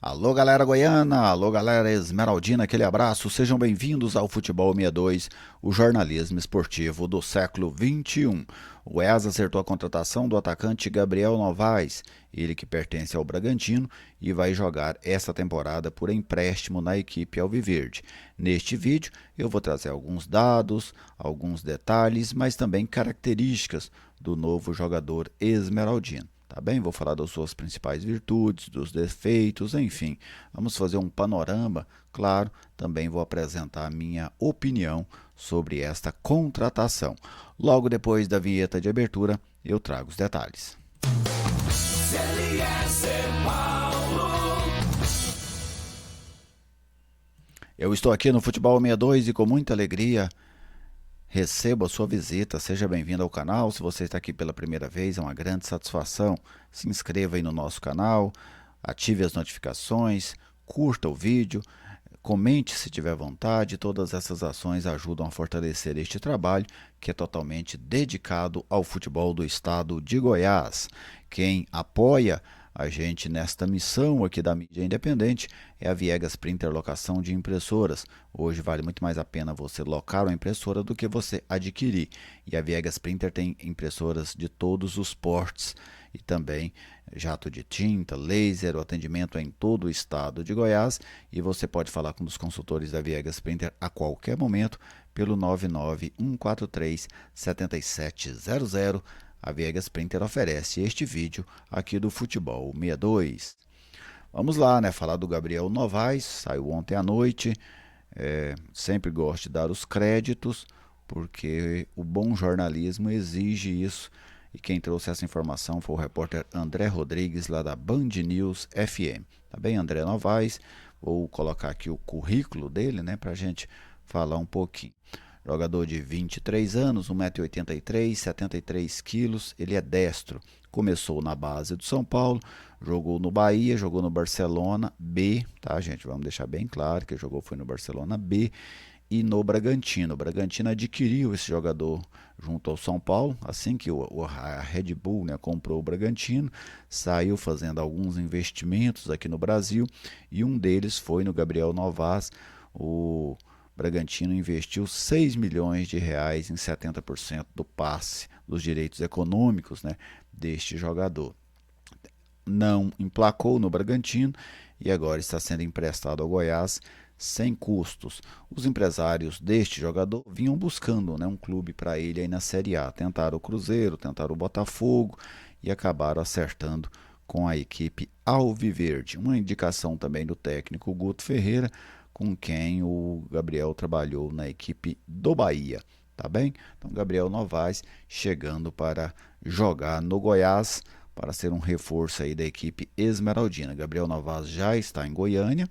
Alô galera goiana, alô galera esmeraldina, aquele abraço, sejam bem-vindos ao Futebol 62, o jornalismo esportivo do século XXI. O ESA acertou a contratação do atacante Gabriel Novaes, ele que pertence ao Bragantino e vai jogar essa temporada por empréstimo na equipe alviverde. Neste vídeo eu vou trazer alguns dados, alguns detalhes, mas também características do novo jogador esmeraldino. Tá bem? Vou falar das suas principais virtudes, dos defeitos, enfim. Vamos fazer um panorama. Claro, também vou apresentar a minha opinião sobre esta contratação. Logo depois da vinheta de abertura, eu trago os detalhes. Eu estou aqui no Futebol 62 e com muita alegria recebo a sua visita, seja bem-vindo ao canal. Se você está aqui pela primeira vez, é uma grande satisfação. Se inscreva aí no nosso canal, ative as notificações, curta o vídeo, comente se tiver vontade. Todas essas ações ajudam a fortalecer este trabalho, que é totalmente dedicado ao futebol do estado de Goiás. Quem apoia a gente nesta missão aqui da mídia independente é a Viegas Printer Locação de Impressoras. Hoje vale muito mais a pena você locar uma impressora do que você adquirir. E a Viegas Printer tem impressoras de todos os portes e também jato de tinta, laser, o atendimento é em todo o estado de Goiás e você pode falar com um dos consultores da Viegas Printer a qualquer momento pelo 99143 7700. A Viegas Printer oferece este vídeo aqui do Futebol 62. Vamos lá, né? Falar do Gabriel Novaes, saiu ontem à noite. Sempre gosto de dar os créditos, porque o bom jornalismo exige isso. E quem trouxe essa informação foi o repórter André Rodrigues, lá da Band News FM. Tá bem, André Novaes? Vou colocar aqui o currículo dele, né, para a gente falar um pouquinho. Jogador de 23 anos, 1,83 m, 73 quilos, ele é destro. Começou na base do São Paulo, jogou no Bahia, jogou no Barcelona B, tá, gente? Vamos deixar bem claro que jogou foi no Barcelona B e no Bragantino. O Bragantino adquiriu esse jogador junto ao São Paulo, assim que a Red Bull, né, comprou o Bragantino, saiu fazendo alguns investimentos aqui no Brasil e um deles foi no Gabriel Novaes. O Bragantino investiu 6 milhões de reais em 70% do passe dos direitos econômicos, né, deste jogador. Não emplacou no Bragantino e agora está sendo emprestado ao Goiás sem custos. Os empresários deste jogador vinham buscando, né, um clube para ele aí na Série A. Tentaram o Cruzeiro, tentaram o Botafogo e acabaram acertando com a equipe alviverde. Uma indicação também do técnico Guto Ferreira, com quem o Gabriel trabalhou na equipe do Bahia, tá bem? Então, Gabriel Novaes chegando para jogar no Goiás, para ser um reforço aí da equipe esmeraldina. Gabriel Novaes já está em Goiânia,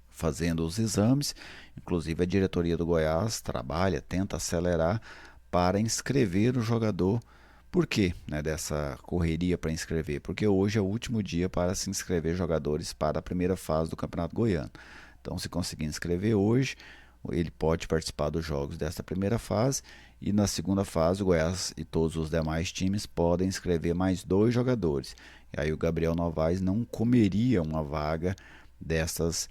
fazendo os exames, inclusive a diretoria do Goiás trabalha, tenta acelerar para inscrever o jogador. Por quê, né, dessa correria para inscrever? Porque hoje é o último dia para se inscrever jogadores para a primeira fase do Campeonato Goiano. Então, se conseguir inscrever hoje, ele pode participar dos jogos desta primeira fase e na segunda fase o Goiás e todos os demais times podem inscrever mais 2 jogadores. E aí o Gabriel Novaes não comeria uma vaga dessas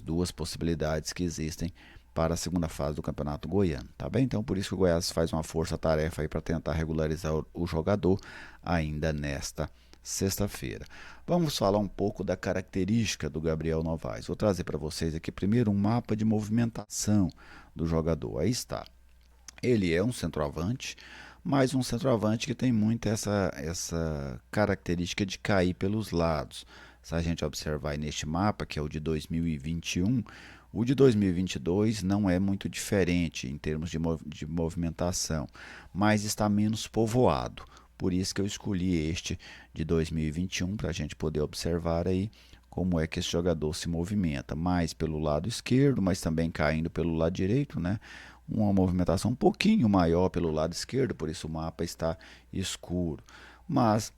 2 possibilidades que existem para a segunda fase do Campeonato Goiano, tá bem? Então por isso que o Goiás faz uma força-tarefa aí para tentar regularizar o jogador ainda nesta sexta-feira. Vamos falar um pouco da característica do Gabriel Novaes. Vou trazer para vocês aqui primeiro um mapa de movimentação do jogador. Aí está. Ele é um centroavante, mas um centroavante que tem muito essa característica de cair pelos lados. Se a gente observar aí neste mapa, que é o de 2021, o de 2022 não é muito diferente em termos de movimentação, mas está menos povoado. Por isso que eu escolhi este de 2021 para a gente poder observar aí como é que esse jogador se movimenta, mais pelo lado esquerdo, mas também caindo pelo lado direito, né? Uma movimentação um pouquinho maior pelo lado esquerdo, por isso o mapa está escuro. Mas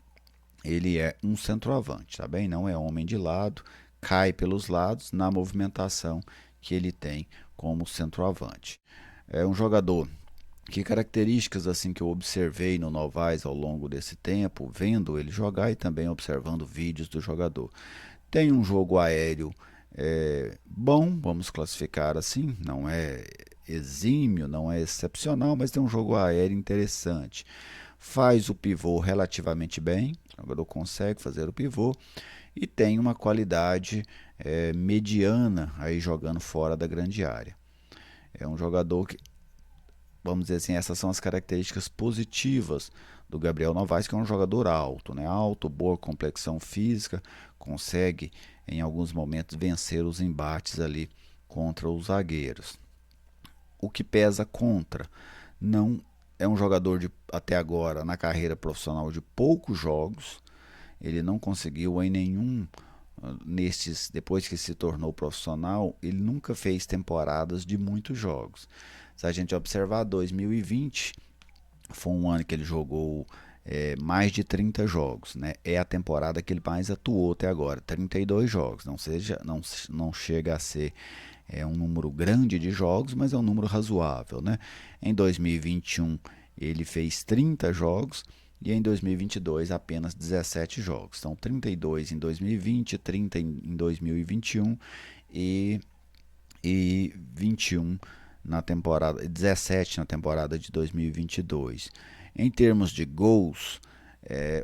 ele é um centroavante, tá bem? Não é homem de lado, cai pelos lados na movimentação que ele tem como centroavante. É um jogador. Que características assim que eu observei no Novaes ao longo desse tempo, vendo ele jogar e também observando vídeos do jogador? Tem um jogo aéreo bom, vamos classificar assim, não é exímio, não é excepcional, mas tem um jogo aéreo interessante. Faz o pivô relativamente bem, o jogador consegue fazer o pivô e tem uma qualidade mediana aí jogando fora da grande área. É um jogador que, vamos dizer assim, essas são as características positivas do Gabriel Novaes, que é um jogador alto, né? Alto, boa complexão física, consegue em alguns momentos vencer os embates ali contra os zagueiros. O que pesa contra, não é um jogador de até agora na carreira profissional de poucos jogos, ele não conseguiu em nenhum nestes depois que se tornou profissional, ele nunca fez temporadas de muitos jogos. Se a gente observar 2020 foi um ano que ele jogou mais de 30 jogos, né? É a temporada que ele mais atuou até agora, 32 jogos. Não chega a ser um número grande de jogos, mas é um número razoável, né? Em 2021 ele fez 30 jogos e em 2022 apenas 17 jogos. Então 32 em 2020, 30 em 2021 e 21 na temporada, 17 na temporada de 2022. Em termos de gols,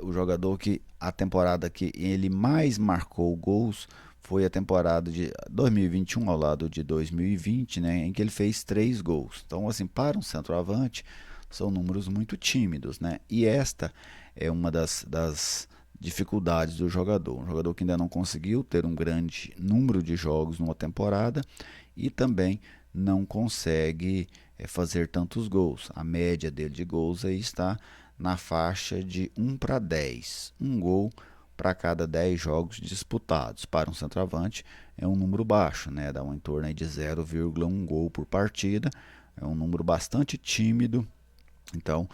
o jogador que a temporada que ele mais marcou gols foi a temporada de 2021 ao lado de 2020, né, em que ele fez 3 gols. Então, assim, para um centroavante, são números muito tímidos, né? E esta é uma das dificuldades do jogador. Um jogador que ainda não conseguiu ter um grande número de jogos numa temporada e também não consegue fazer tantos gols. A média dele de gols aí está na faixa de 1 para 10. Um gol para cada 10 jogos disputados. Para um centroavante é um número baixo, né? Dá um em torno aí de 0,1 gol por partida. É um número bastante tímido. Então,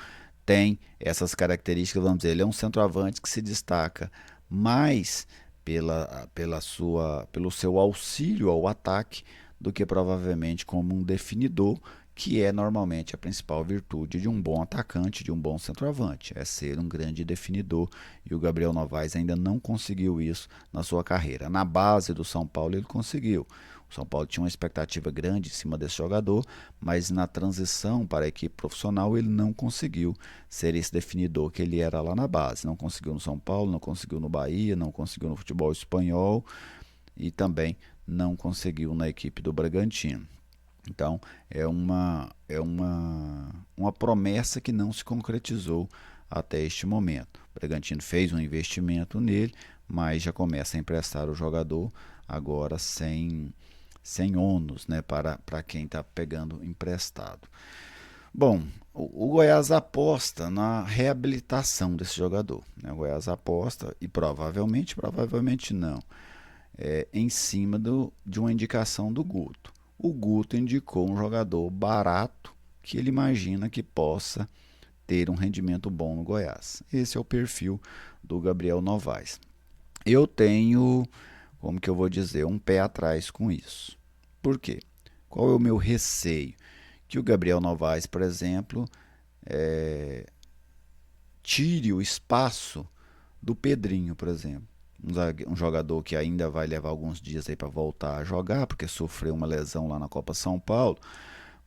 tem essas características, vamos dizer, ele é um centroavante que se destaca mais pelo seu auxílio ao ataque do que provavelmente como um definidor, que é normalmente a principal virtude de um bom atacante, de um bom centroavante, é ser um grande definidor, e o Gabriel Novaes ainda não conseguiu isso na sua carreira. Na base do São Paulo ele conseguiu. O São Paulo tinha uma expectativa grande em cima desse jogador, mas na transição para a equipe profissional ele não conseguiu ser esse definidor que ele era lá na base. Não conseguiu no São Paulo, não conseguiu no Bahia, não conseguiu no futebol espanhol e também não conseguiu na equipe do Bragantino. Então uma promessa que não se concretizou até este momento. O Bragantino fez um investimento nele, mas já começa a emprestar o jogador agora sem ônus, né, para quem está pegando emprestado. Bom, o Goiás aposta na reabilitação desse jogador, né? O Goiás aposta e provavelmente não, em cima de uma indicação do Guto. O Guto indicou um jogador barato que ele imagina que possa ter um rendimento bom no Goiás. Esse é o perfil do Gabriel Novaes. Eu tenho, como que eu vou dizer, um pé atrás com isso. Por quê? Qual é o meu receio? Que o Gabriel Novaes, por exemplo, tire o espaço do Pedrinho, por exemplo. Um jogador que ainda vai levar alguns dias aí para voltar a jogar, porque sofreu uma lesão lá na Copa São Paulo,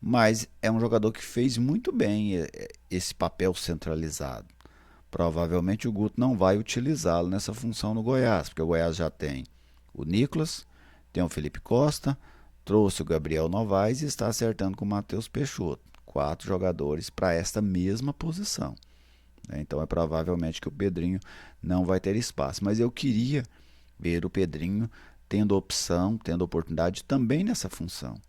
mas é um jogador que fez muito bem esse papel centralizado. Provavelmente o Guto não vai utilizá-lo nessa função no Goiás, porque o Goiás já tem o Nicolas, tem o Felipe Costa, trouxe o Gabriel Novaes e está acertando com o Matheus Peixoto. 4 jogadores para esta mesma posição. Então é provavelmente que o Pedrinho não vai ter espaço. Mas eu queria ver o Pedrinho tendo opção, tendo oportunidade também nessa função.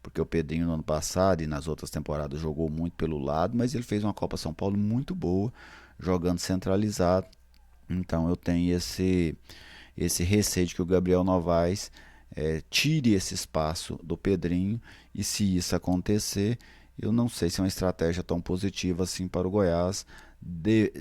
Porque o Pedrinho no ano passado e nas outras temporadas jogou muito pelo lado, mas ele fez uma Copa São Paulo muito boa, jogando centralizado. Então eu tenho esse receio de que o Gabriel Novaes tire esse espaço do Pedrinho, e se isso acontecer, eu não sei se é uma estratégia tão positiva assim para o Goiás,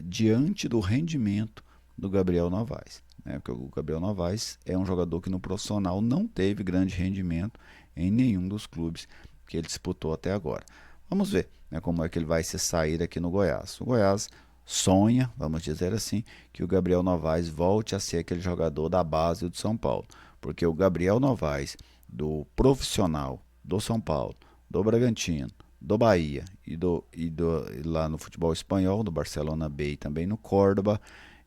diante do rendimento do Gabriel Novaes, né? Porque o Gabriel Novaes é um jogador que no profissional não teve grande rendimento em nenhum dos clubes que ele disputou até agora. Vamos ver, né, como é que ele vai se sair aqui no Goiás. O Goiás sonha, vamos dizer assim, que o Gabriel Novaes volte a ser aquele jogador da base do São Paulo, porque o Gabriel Novaes do profissional do São Paulo, do Bragantino, do Bahia e lá no futebol espanhol, do Barcelona B e também no Córdoba,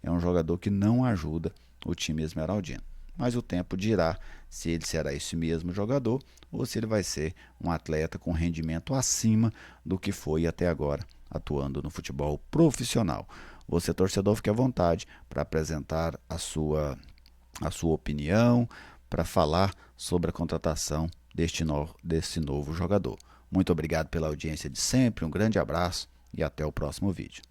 é um jogador que não ajuda o time esmeraldino. Mas o tempo dirá se ele será esse mesmo jogador ou se ele vai ser um atleta com rendimento acima do que foi até agora, atuando no futebol profissional. Você, torcedor, fique à vontade para apresentar a sua opinião, para falar sobre a contratação desse novo jogador. Muito obrigado pela audiência de sempre, um grande abraço e até o próximo vídeo.